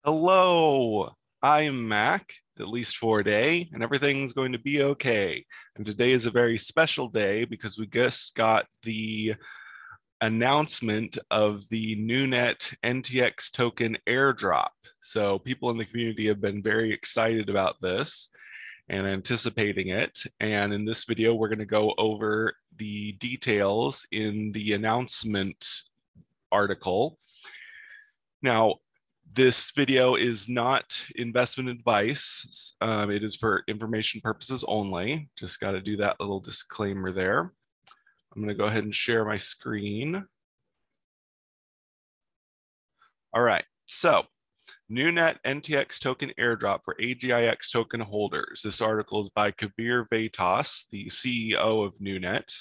Hello, I am Mac, at least for a day, and everything's going to be okay. And today is a very special day because we just got the announcement of the NuNet NTX token airdrop. So people in the community have been very excited about this and anticipating it. And in this video, we're going to go over the details in the announcement article. Now, this video is not investment advice. It is for information purposes only. Just got to do that little disclaimer there. I'm going to go ahead and share my screen. All right, so NuNet NTX token airdrop for AGIX token holders. This article is by Kabir Vaitas, the CEO of NuNet.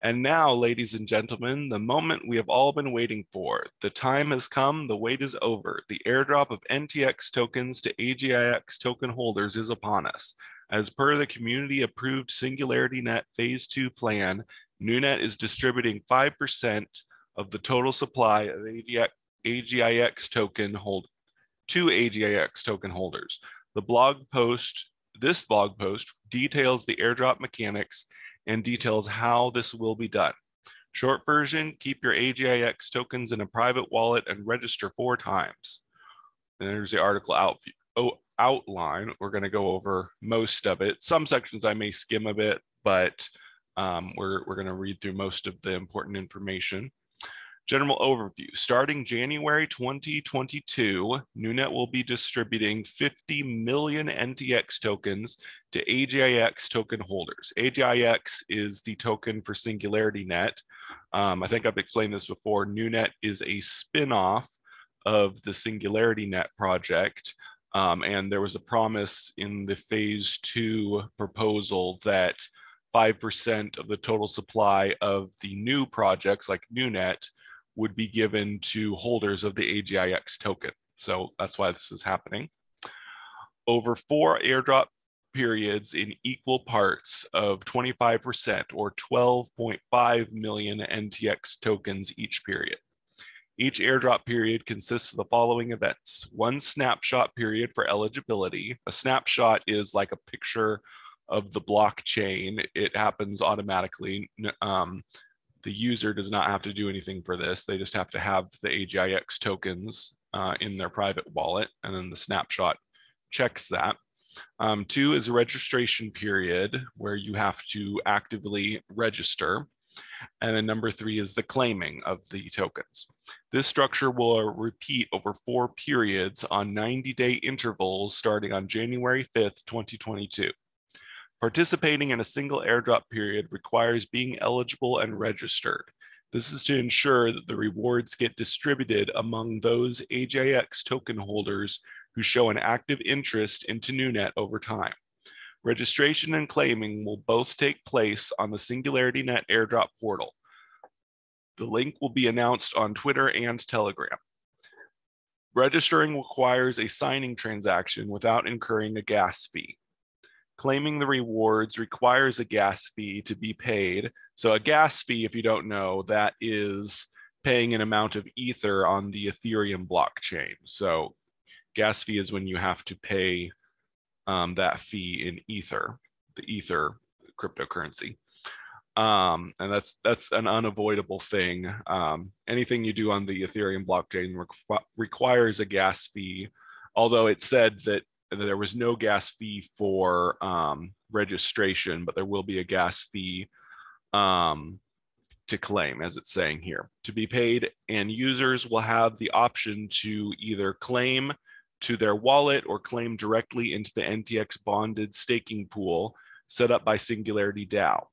And now, ladies and gentlemen, the moment we have all been waiting for. The time has come, the wait is over. The airdrop of NTX tokens to AGIX token holders is upon us. As per the community-approved SingularityNet Phase 2 plan, NuNet is distributing 5% of the total supply of AGIX token to AGIX token holders. This blog post details the airdrop mechanics and details how this will be done. Short version, keep your AGIX tokens in a private wallet and register 4 times. And there's the article outline. We're going to go over most of it. Some sections I may skim a bit, but we're going to read through most of the important information. General overview. Starting January 2022, NuNet will be distributing 50 million NTX tokens to AGIX token holders. AGIX is the token for SingularityNet. I think I've explained this before. NuNet is a spin-off of the SingularityNet project. And there was a promise in the Phase 2 proposal that 5% of the total supply of the new projects like NuNet would be given to holders of the AGIX token. So that's why this is happening. Over 4 airdrop periods in equal parts of 25% or 12.5 million NTX tokens each period. Each airdrop period consists of the following events. 1 snapshot period for eligibility. A snapshot is like a picture of the blockchain. It happens automatically. The user does not have to do anything for this. They just have to have the AGIX tokens in their private wallet, and then the snapshot checks that. 2 is a registration period where you have to actively register. And then number 3 is the claiming of the tokens. This structure will repeat over 4 periods on 90-day intervals starting on January 5th, 2022. Participating in a single airdrop period requires being eligible and registered. This is to ensure that the rewards get distributed among those AGIX token holders who show an active interest into NuNet over time. Registration and claiming will both take place on the SingularityNet airdrop portal. The link will be announced on Twitter and Telegram. Registering requires a signing transaction without incurring a gas fee. Claiming the rewards requires a gas fee to be paid. So a gas fee, if you don't know, that is paying an amount of Ether on the Ethereum blockchain. So gas fee is when you have to pay that fee in Ether, the Ether cryptocurrency. And that's an unavoidable thing. Anything you do on the Ethereum blockchain requires a gas fee, although it said that there was no gas fee for registration, but there will be a gas fee to claim, as it's saying here, to be paid, and users will have the option to either claim to their wallet or claim directly into the NTX bonded staking pool set up by Singularity DAO.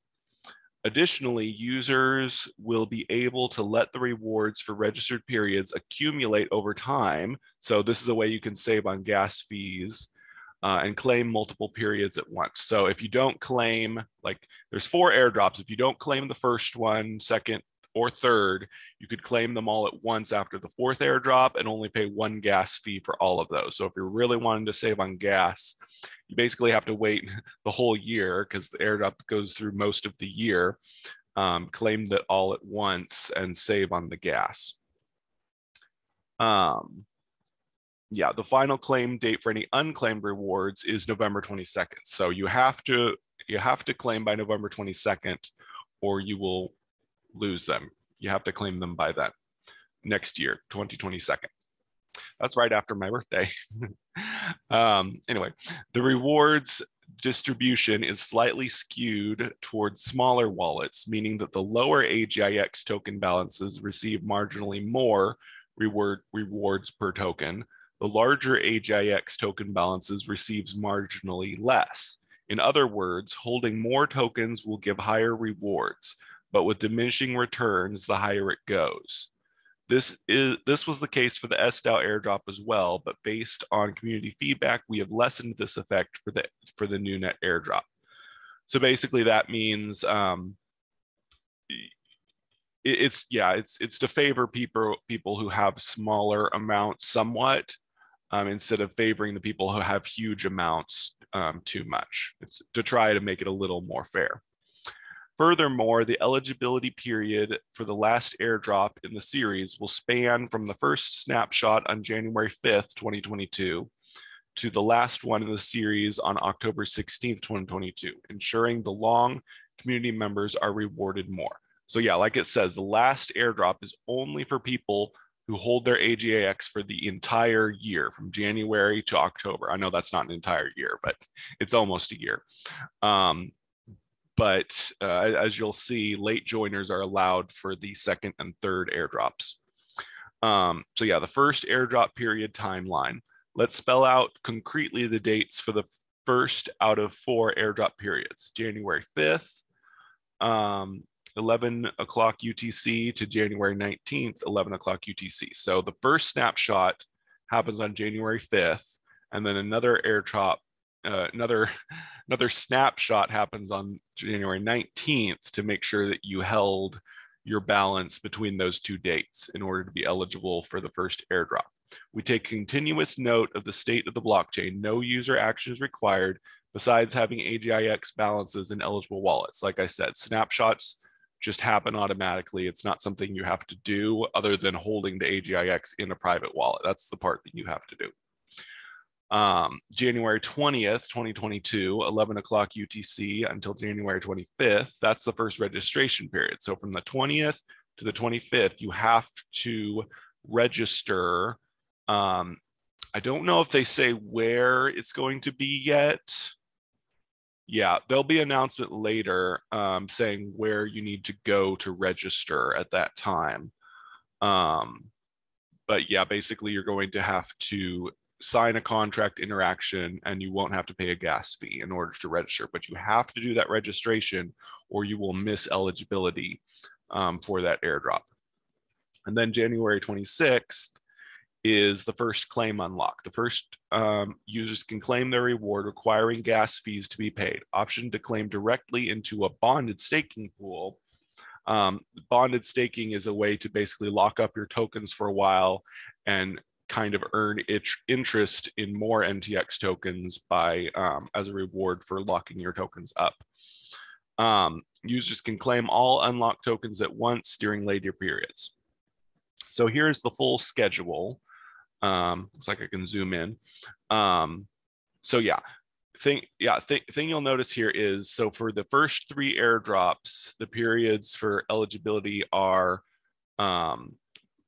Additionally, users will be able to let the rewards for registered periods accumulate over time. So this is a way you can save on gas fees and claim multiple periods at once. So if you don't claim, like there's 4 airdrops, if you don't claim the first one, second, or third, you could claim them all at once after the 4th airdrop and only pay 1 gas fee for all of those. So if you're really wanting to save on gas, you basically have to wait the whole year because the airdrop goes through most of the year, claim that all at once and save on the gas. Yeah, the final claim date for any unclaimed rewards is November 22nd. So you have to claim by November 22nd, or you will lose them. You have to claim them by then, next year, 2022. That's right after my birthday. Anyway, the rewards distribution is slightly skewed towards smaller wallets, meaning that the lower AGIX token balances receive marginally more rewards per token. The larger AGIX token balances receives marginally less. In other words, holding more tokens will give higher rewards, but with diminishing returns, the higher it goes. This was the case for the SDAO airdrop as well, but based on community feedback, we have lessened this effect for the NuNet airdrop. So basically, that means it's to favor people who have smaller amounts somewhat, instead of favoring the people who have huge amounts too much. It's to try to make it a little more fair. Furthermore, the eligibility period for the last airdrop in the series will span from the first snapshot on January 5th, 2022, to the last one in the series on October 16th, 2022, ensuring the long community members are rewarded more. So yeah, like it says, the last airdrop is only for people who hold their AGAX for the entire year, from January to October. I know that's not an entire year, but it's almost a year. But as you'll see, late joiners are allowed for the second and third airdrops. So yeah, the first airdrop period timeline. Let's spell out concretely the dates for the first out of 4 airdrop periods: January 5th, 11 o'clock UTC to January 19th, 11 o'clock UTC. So the first snapshot happens on January 5th, and then another airdrop, another snapshot happens on January 19th to make sure that you held your balance between those 2 dates in order to be eligible for the first airdrop. We take continuous note of the state of the blockchain. No user action is required besides having AGIX balances in eligible wallets. Like I said, snapshots just happen automatically. It's not something you have to do other than holding the AGIX in a private wallet. That's the part that you have to do. January 20th, 2022, 11 o'clock UTC until January 25th, that's the first registration period. So from the 20th to the 25th, you have to register. I don't know if they say where it's going to be yet. Yeah, there'll be an announcement later saying where you need to go to register at that time. But yeah, basically you're going to have to sign a contract interaction, and you won't have to pay a gas fee in order to register, but you have to do that registration or you will miss eligibility for that airdrop. And then January 26th is the first claim unlock. The first users can claim their reward requiring gas fees to be paid. Option to claim directly into a bonded staking pool. Bonded staking is a way to basically lock up your tokens for a while and kind of earn interest in more NTX tokens by as a reward for locking your tokens up. Users can claim all unlocked tokens at once during later periods. So here's the full schedule. Looks like I can zoom in. So yeah, thing you'll notice here is, so for the first 3 airdrops, the periods for eligibility are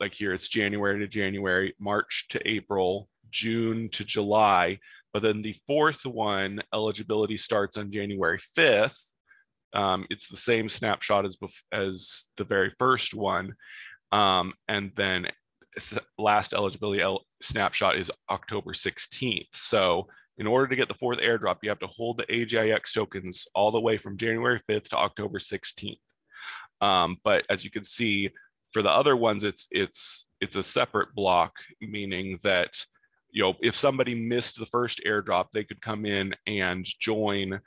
like here, it's January to January, March to April, June to July. But then the 4th one, eligibility starts on January 5th. It's the same snapshot as the very first one. And then last eligibility snapshot is October 16th. So in order to get the 4th airdrop, you have to hold the AGIX tokens all the way from January 5th to October 16th. But as you can see, for the other ones, it's a separate block, meaning that, you know, if somebody missed the first airdrop, they could come in and join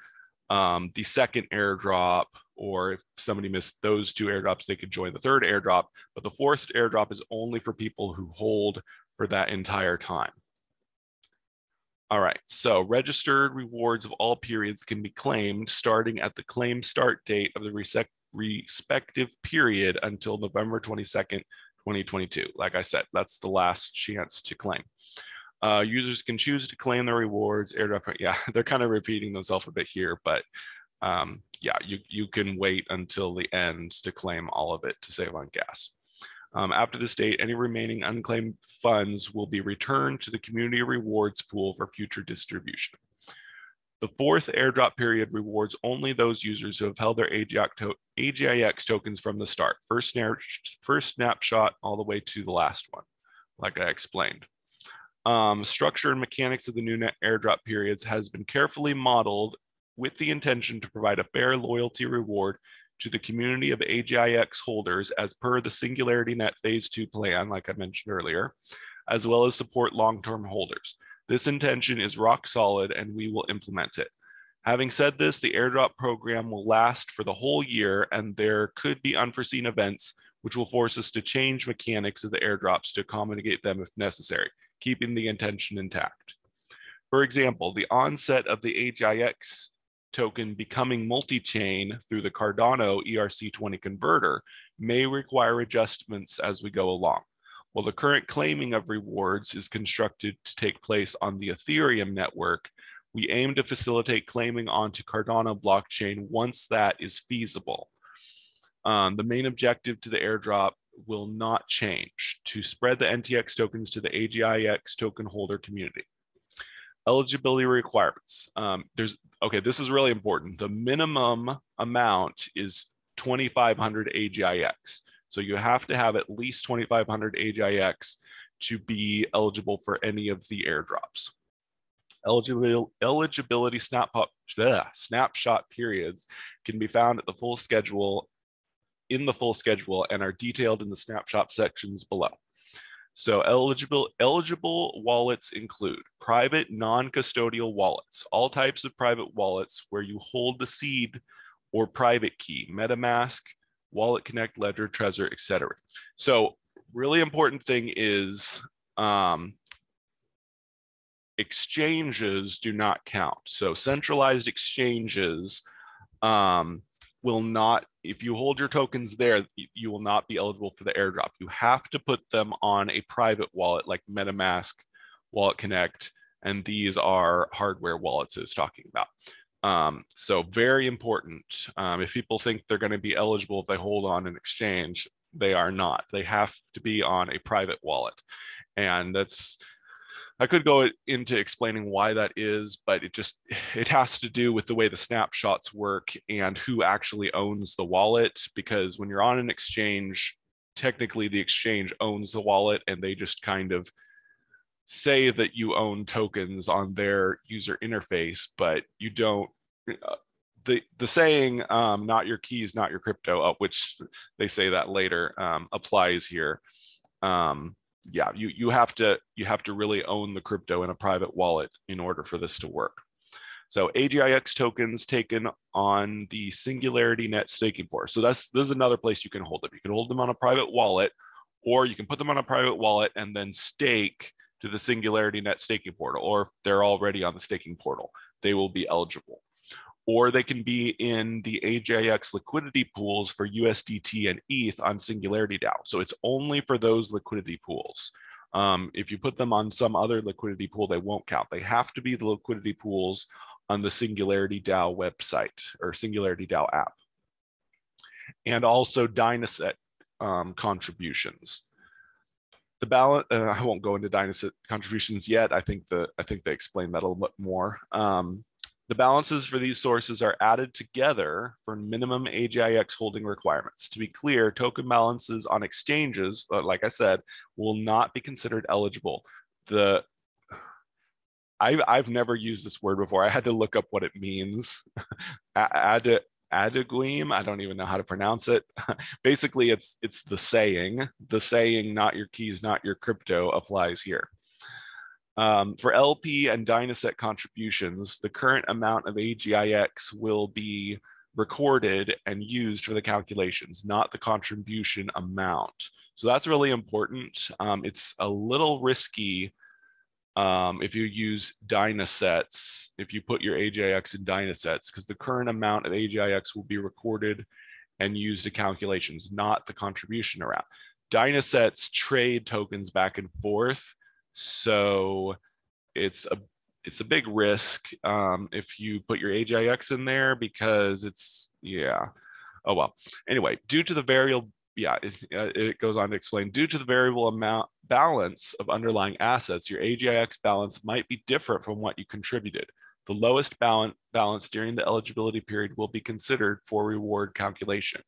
the second airdrop, or if somebody missed those 2 airdrops, they could join the 3rd airdrop. But the 4th airdrop is only for people who hold for that entire time. All right, so registered rewards of all periods can be claimed starting at the claim start date of the respective period until November 22nd, 2022. Like I said, that's the last chance to claim. Users can choose to claim the rewards. Airdrop, yeah, they're kind of repeating themselves a bit here, but yeah, you can wait until the end to claim all of it to save on gas. After this date, any remaining unclaimed funds will be returned to the community rewards pool for future distribution. The fourth airdrop period rewards only those users who have held their AGIX tokens from the start, first snapshot all the way to the last one, like I explained. Structure and mechanics of the NuNet airdrop periods has been carefully modeled with the intention to provide a fair loyalty reward to the community of AGIX holders as per the Singularity Net Phase 2 plan, like I mentioned earlier, as well as support long-term holders. This intention is rock solid and we will implement it. Having said this, the airdrop program will last for the whole year and there could be unforeseen events which will force us to change mechanics of the airdrops to accommodate them if necessary, keeping the intention intact. For example, the onset of the AGIX token becoming multi-chain through the Cardano ERC20 converter may require adjustments as we go along. While the current claiming of rewards is constructed to take place on the Ethereum network, we aim to facilitate claiming onto Cardano blockchain once that is feasible. The main objective to the airdrop will not change: to spread the NTX tokens to the AGIX token holder community. Eligibility requirements. This is really important. The minimum amount is 2,500 AGIX. So you have to have at least 2,500 AGIX to be eligible for any of the airdrops. Eligibility snapshot periods can be found at the full schedule, and are detailed in the snapshot sections below. So eligible wallets include private non-custodial wallets, all types of private wallets where you hold the seed or private key, MetaMask, Wallet Connect, Ledger, Trezor, etc. So really important thing is exchanges do not count. So centralized exchanges will not, if you hold your tokens there, you will not be eligible for the airdrop. You have to put them on a private wallet like MetaMask, Wallet Connect, and these are hardware wallets it's talking about. So very important. If people think they're going to be eligible if they hold on an exchange, they are not. They have to be on a private wallet. And I could go into explaining why that is, but it has to do with the way the snapshots work and who actually owns the wallet, because when you're on an exchange, technically the exchange owns the wallet and they just kind of say that you own tokens on their user interface, but you don't. The saying, not your keys, not your crypto, which they say that later, applies here. Yeah, you have to really own the crypto in a private wallet in order for this to work. So AGIX tokens taken on the Singularity Net staking port. So this is another place you can hold them. You can hold them on a private wallet, or you can put them on a private wallet and then stake to the Singularity Net staking portal, or if they're already on the staking portal, they will be eligible. Or they can be in the AGIX liquidity pools for USDT and ETH on Singularity DAO. So it's only for those liquidity pools. If you put them on some other liquidity pool, they won't count. They have to be the liquidity pools on the Singularity DAO website or Singularity DAO app. And also Dynaset contributions. The balance, I won't go into Dynaset contributions yet. I think they explained that a little bit more. The balances for these sources are added together for minimum AGIX holding requirements. To be clear, token balances on exchanges, like I said, will not be considered eligible. I've never used this word before. I had to look up what it means. Adeguim, I don't even know how to pronounce it. Basically, it's the saying, not your keys, not your crypto applies here. For LP and Dynaset contributions, the current amount of AGIX will be recorded and used for the calculations, not the contribution amount. So that's really important. It's a little risky if you use Dynasets, if you put your AGIX in Dynasets, because the current amount of AGIX will be recorded and used to calculations, not the contribution amount. Dynasets trade tokens back and forth, so it's a big risk if you put your AGIX in there, because it's, yeah. Oh, well, anyway, due to the variable, yeah, it goes on to explain, due to the variable amount balance of underlying assets, your AGIX balance might be different from what you contributed. The lowest balance during the eligibility period will be considered for reward calculation.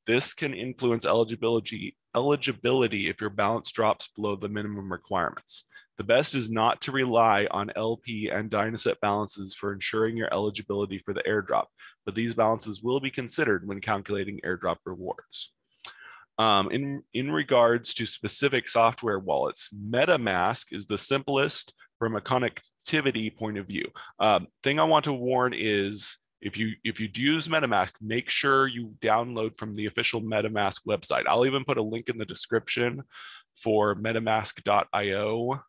This can influence eligibility if your balance drops below the minimum requirements. The best is not to rely on LP and Dynaset balances for ensuring your eligibility for the airdrop, but these balances will be considered when calculating airdrop rewards. In regards to specific software wallets, MetaMask is the simplest from a connectivity point of view. Thing I want to warn is, if you use MetaMask, make sure you download from the official MetaMask website. I'll even put a link in the description for metamask.io,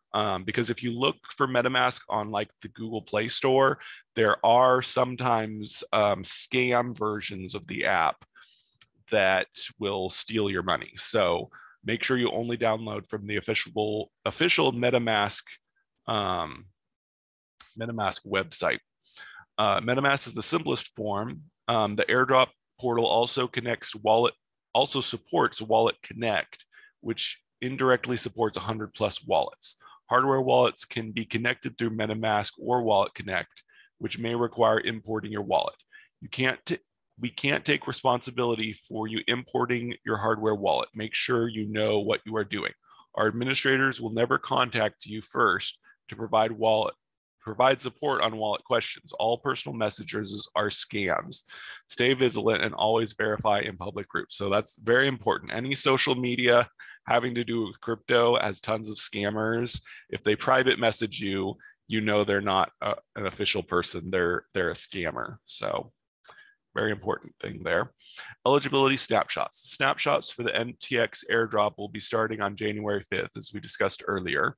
because if you look for MetaMask on like the Google Play Store, there are sometimes scam versions of the app that will steal your money. So make sure you only download from the official MetaMask website. MetaMask is the simplest form. The airdrop portal also supports Wallet Connect, which indirectly supports 100+ wallets. Hardware wallets can be connected through MetaMask or Wallet Connect, which may require importing your wallet. We can't take responsibility for you importing your hardware wallet. Make sure you know what you are doing. Our administrators will never contact you first to provide support on wallet questions. All personal messages are scams. Stay vigilant and always verify in public groups. So that's very important. Any social media having to do with crypto has tons of scammers. If they private message you, you know they're not an official person. They're a scammer. So very important thing there. Eligibility snapshots. Snapshots for the NTX airdrop will be starting on January 5th, as we discussed earlier,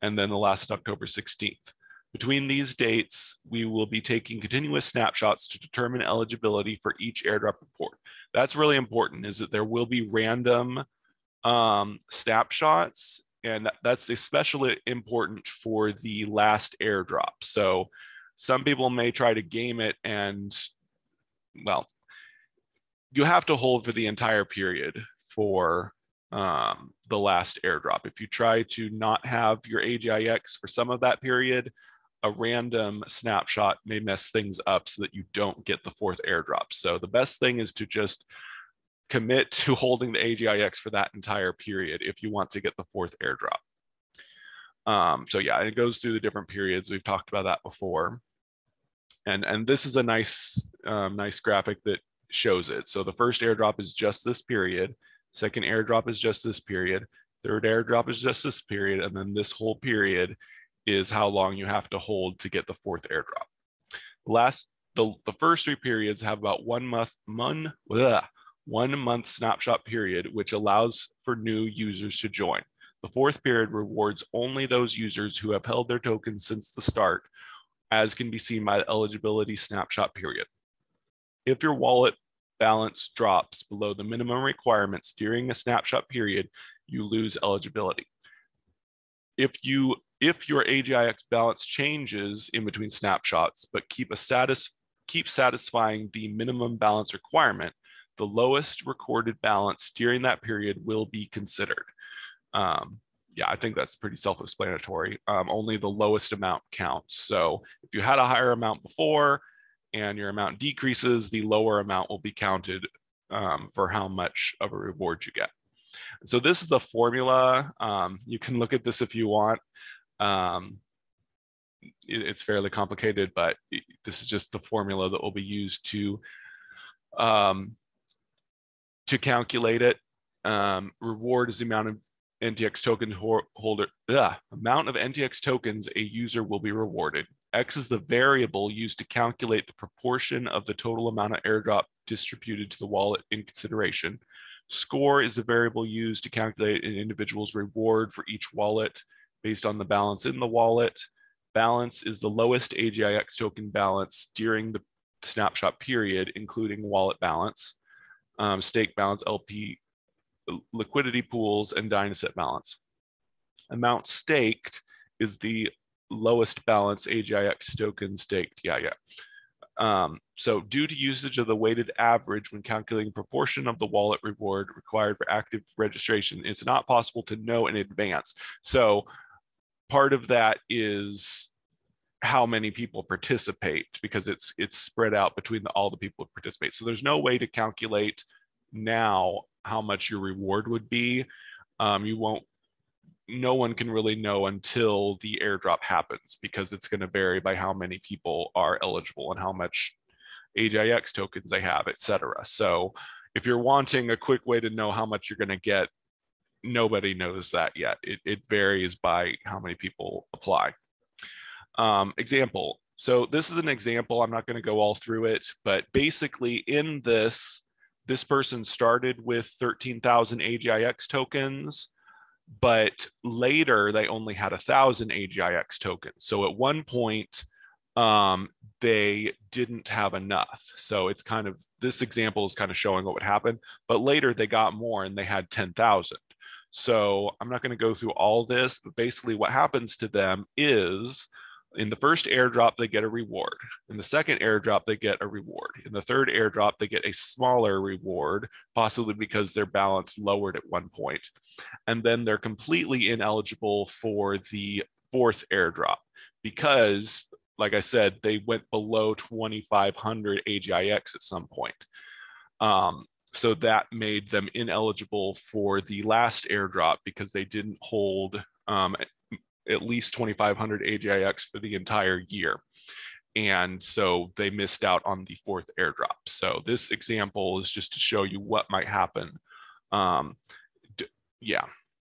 and then the last October 16th. Between these dates, we will be taking continuous snapshots to determine eligibility for each airdrop report. That's really important, is that there will be random snapshots, and that's especially important for the last airdrop. So some people may try to game it, and well, you have to hold for the entire period for the last airdrop. If you try to not have your AGIX for some of that period, a random snapshot may mess things up so that you don't get the fourth airdrop. So the best thing is to just commit to holding the AGIX for that entire period if you want to get the fourth airdrop. So yeah, it goes through the different periods. We've talked about that before. And this is a nice graphic that shows it. So the first airdrop is just this period. Second airdrop is just this period. Third airdrop is just this period. And then this whole period is how long you have to hold to get the fourth airdrop. The first three periods have about 1 month snapshot period, which allows for new users to join. The fourth period rewards only those users who have held their tokens since the start, as can be seen by the eligibility snapshot period. If your wallet balance drops below the minimum requirements during a snapshot period, you lose eligibility. If your AGIX balance changes in between snapshots, but keep satisfying the minimum balance requirement, the lowest recorded balance during that period will be considered. Yeah, I think that's pretty self-explanatory. Only the lowest amount counts. So if you had a higher amount before and your amount decreases, the lower amount will be counted for how much of a reward you get. So this is the formula. You can look at this if you want. It's fairly complicated, but this is just the formula that will be used to calculate it. Reward is the amount of NTX token holder, amount of NTX tokens a user will be rewarded. X is the variable used to calculate the proportion of the total amount of airdrop distributed to the wallet in consideration. Score is the variable used to calculate an individual's reward for each wallet based on the balance in the wallet. Balance is the lowest AGIX token balance during the snapshot period, including wallet balance. Stake balance, LP liquidity pools, and Dynaset balance. Amount staked is the lowest balance AGIX token staked. So due to usage of the weighted average when calculating proportion of the wallet reward required for active registration, it's not possible to know in advance. So part of that is how many people participate, because it's spread out between all the people who participate. So there's no way to calculate now how much your reward would be. No one can really know until the airdrop happens, because it's going to vary by how many people are eligible and how much AGIX tokens they have, etc. So if you're wanting a quick way to know how much you're going to get, nobody knows that yet. It varies by how many people apply. Example. So this is an example. I'm not going to go all through it, but basically in this person started with 13,000 AGIX tokens, but later they only had 1,000 AGIX tokens. So at one point, they didn't have enough. So it's kind of, this example is kind of showing what would happen, but later they got more and they had 10,000. So I'm not going to go through all this, but basically what happens to them is, in the first airdrop, they get a reward. In the second airdrop, they get a reward. In the third airdrop, they get a smaller reward, possibly because their balance lowered at one point. And then they're completely ineligible for the fourth airdrop because, like I said, they went below 2,500 AGIX at some point. So that made them ineligible for the last airdrop because they didn't hold at least 2,500 AGIX for the entire year. And so they missed out on the fourth airdrop. So this example is just to show you what might happen.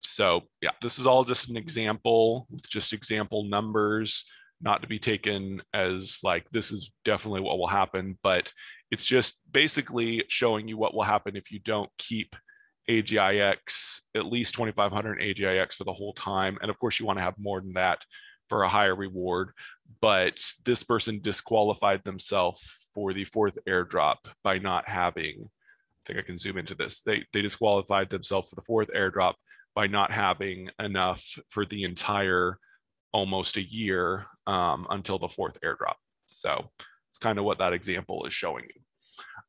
So this is all just an example with just example numbers, not to be taken as like, this is definitely what will happen, but it's just basically showing you what will happen if you don't keep AGIX, at least 2,500 AGIX for the whole time. And of course you want to have more than that for a higher reward, but this person disqualified themselves for the fourth airdrop by not having, I think I can zoom into this. They disqualified themselves for the fourth airdrop by not having enough for the entire almost a year until the fourth airdrop. So it's kind of what that example is showing you.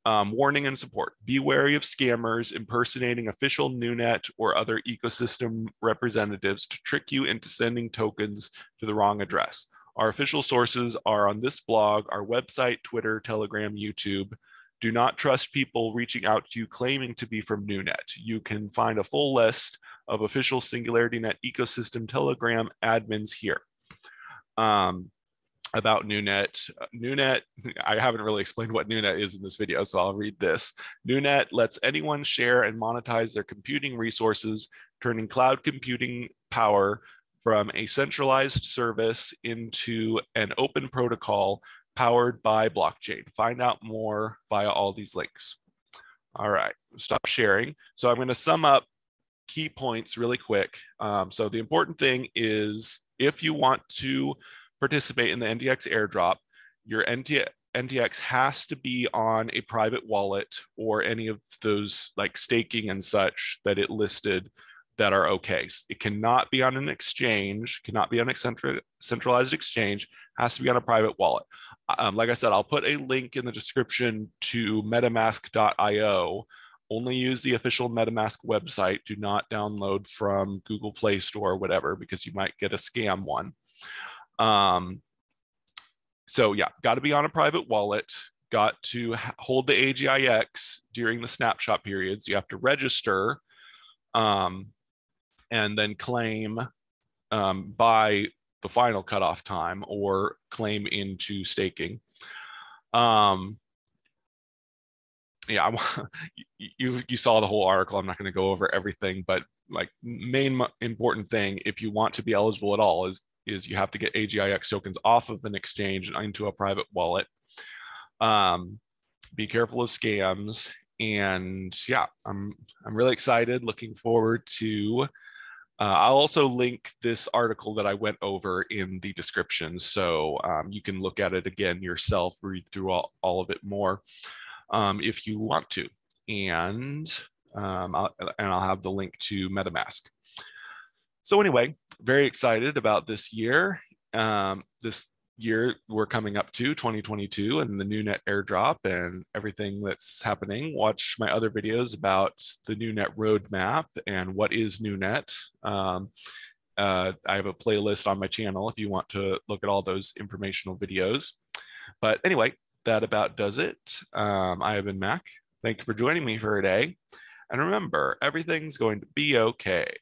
Warning and support. Be wary of scammers impersonating official NuNet or other ecosystem representatives to trick you into sending tokens to the wrong address. Our official sources are on this blog, our website, Twitter, Telegram, YouTube. Do not trust people reaching out to you claiming to be from NuNet. You can find a full list of official SingularityNet ecosystem Telegram admins here. About NuNet. NuNet, I haven't really explained what NuNet is in this video, so I'll read this. NuNet lets anyone share and monetize their computing resources, turning cloud computing power from a centralized service into an open protocol powered by blockchain. Find out more via all these links. All right, stop sharing. So I'm going to sum up key points really quick. So the important thing is, if you want to participate in the NTX airdrop, your NTX has to be on a private wallet or any of those like staking and such that it listed that are okay. It cannot be on an exchange, cannot be on a centralized exchange, has to be on a private wallet. Like I said, I'll put a link in the description to metamask.io. Only use the official MetaMask website. Do not download from Google Play Store or whatever, because you might get a scam one. So yeah, got to be on a private wallet, got to hold the AGIX during the snapshot periods. You have to register and then claim by the final cutoff time or claim into staking. Yeah, you saw the whole article. I'm not going to go over everything, but like main important thing, if you want to be eligible at all, is you have to get AGIX tokens off of an exchange and into a private wallet. Be careful of scams, and yeah, I'm really excited. Looking forward to. I'll also link this article that I went over in the description, so you can look at it again yourself, read through all of it more if you want to. And and I'll have the link to MetaMask. So anyway, very excited about this year. This year we're coming up to 2022 and the NuNet Airdrop and everything that's happening. Watch my other videos about the NuNet roadmap and what is NuNet. I have a playlist on my channel if you want to look at all those informational videos. But anyway, that about does it. I have been Mac. Thank you for joining me for today. And remember, everything's going to be okay.